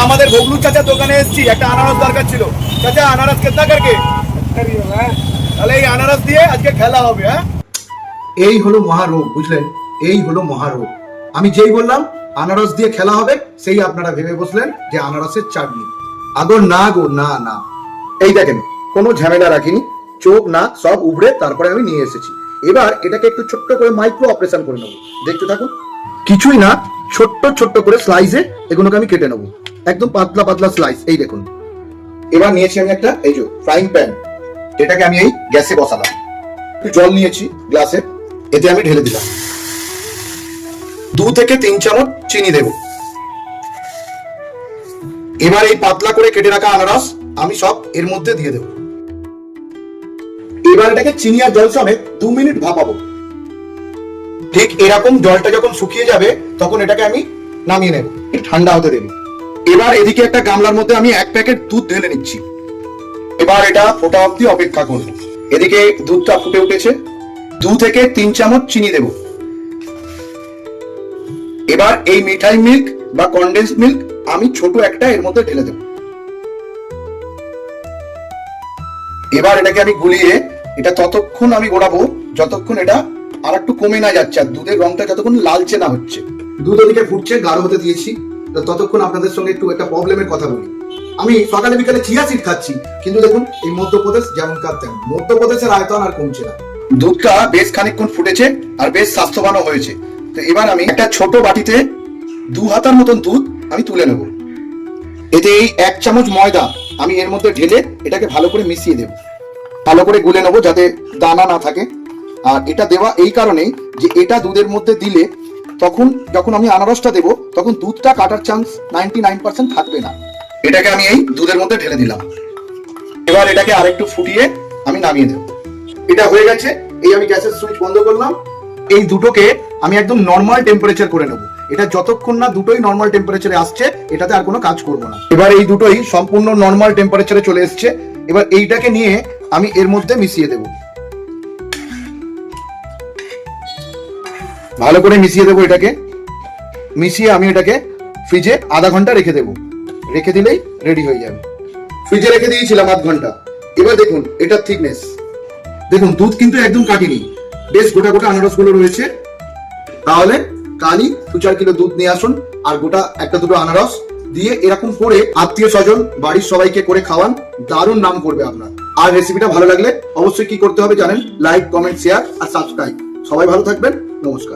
আমাদের বগলু চাচার দোকানে এসেছি, একটা আনারস দরকার ছিল। চাচা আনারস কিতনা করকে? তাহলে এই আনারস দিয়ে আজকে খেলা হবে। হ্যাঁ, এই হলো মহারোগ, বুঝলেন? এই হলো মহারোগ। আমি যেই বললাম আনারস দিয়ে খেলা হবে, সেই আপনারা ভেবে বসলেন যে আনারসের চাটনি। আগো না গো, না না। এই দেখেন, কোনো ঝামেলা রাখিনি, চোখ না সব উবড়ে তারপরে আমি নিয়ে এসেছি। এবার এটাকে একটু ছোট্ট করে মাইক্রো অপারেশন করে নেবো। দেখতে থাকুন। কিছুই না, ছোট্ট ছোট্ট করে স্লাইসে এগুলোকে আমি কেটে নেবো, একদম পাতলা পাতলা স্লাইস। এই দেখুন। এবার নিয়েছি আমি একটা এই যে ফ্রাইং প্যান, এটাকে আমি এই গ্যাসে বসালাম। একটু জল নিয়েছি গ্লাসে, এতে আমি ঢেলে দিলাম। 2 থেকে 3 চামচ চিনি দেব। এবার এই পাতলা করে কেটে রাখা আনারস আমি সব এর মধ্যে দিয়ে দেব। এবার এটাকে চিনি আর জল সমেত 2 মিনিট ভাপাবো। ঠিক এরকম জলটা যখন শুকিয়ে যাবে তখন এটাকে আমি নামিয়ে নেব, ঠান্ডা হতে দেব। এবার এদিকে একটা গামলার মধ্যে আমি 1 প্যাকেট দুধ ঢেলে নিচ্ছি। এবার এটা ফোটা অবধি অপেক্ষা করব। এদিকে দুধটা ফুটে উঠেছে। 2 থেকে 3 চামচ চিনি দেব। এবার এই মিঠাই মিল্ক বা কনডেন্স মিল্ক আমি ছোট একটা এর মধ্যে ঢেলে দেব। এবার এটাকে আমি গুলিয়ে এটা ততক্ষণ আমি গোড়াবো যতক্ষণ এটা আর একটু কমে না যাচ্ছে, আর দুধের রংটা যতক্ষণ লালচে না হচ্ছে। দুধ ওদিকে ফুটছে, গাঢ় হতে দিয়েছি। ততক্ষণ আপনাদের সঙ্গে একটু একটা প্রবলেমের কথা বলি। আমি সকালে বিকালে চিয়া সিড খাচ্ছি, কিন্তু দেখুন এই মধ্যপ্রদেশ যেমন কার তেমন, মধ্যপ্রদেশের আয়তন আর কমছে না। দুধটা বেশ খানিকক্ষণ ফুটেছে আর বেশ স্বাস্থ্যবানও হয়েছে। তো এবার আমি একটা ছোট বাটিতে 2 হাতার মতন দুধ আমি তুলে নেব। এতে এই 1 চামচ ময়দা আমি এর মধ্যে ঢেলে এটাকে ভালো করে মিশিয়ে দেব। ভালো করে গুলে নেবো যাতে দানা না থাকে। আর এটা দেওয়া এই কারণেই যে এটা দুধের মধ্যে দিলে তখন যখন আমি আনারসটা দেবো তখন দুধটা কাটার চান্স 99% থাকবে না। এটাকে আমি এই দুধের মধ্যে ঢেলে দিলাম। এবার এটাকে আরেকটু ফুটিয়ে আমি নামিয়ে দেব। এটা হয়ে গেছে। এই আমি গ্যাসের সুইচ বন্ধ করলাম। এই দুটোকে আমি একদম নর্মাল টেম্পারেচার করে নেব। এটা যতক্ষণ না দুটোই নর্মাল টেম্পারেচারে আসছে এটাতে আর কোনো কাজ করব না। এবার এই দুটোই সম্পূর্ণ নর্মাল টেম্পারেচারে চলে এসছে। এবার এইটাকে নিয়ে আমি এর মধ্যে মিশিয়ে দেব। ভালো করে মিশিয়ে দেবো। এটাকে মিশিয়ে আমি এটাকে ফ্রিজে আধা ঘন্টা রেখে দেবো। রেখে দিলেই রেডি হয়ে যাবে। ফ্রিজে রেখে দিয়েছিলাম আধ ঘন্টা। এবার দেখুন এটার থিকনেস দেখুন, দুধ কিন্তু একদম কাটিনি, বেশ গোটা গোটা আনারসগুলো রয়েছে। তাহলে কালই 2-4 কিলো দুধ নিয়ে আসুন আর গোটা 1-2 আনারস দিয়ে এরকম করে আত্মীয় স্বজন বাড়ির সবাইকে করে খাওয়ান, দারুণ নাম করবে আপনার। আর রেসিপিটা ভালো লাগলে অবশ্যই কি করতে হবে জানেন, লাইক, কমেন্ট, শেয়ার আর সাবস্ক্রাইব। সবাই ভালো থাকবেন, নমস্কার।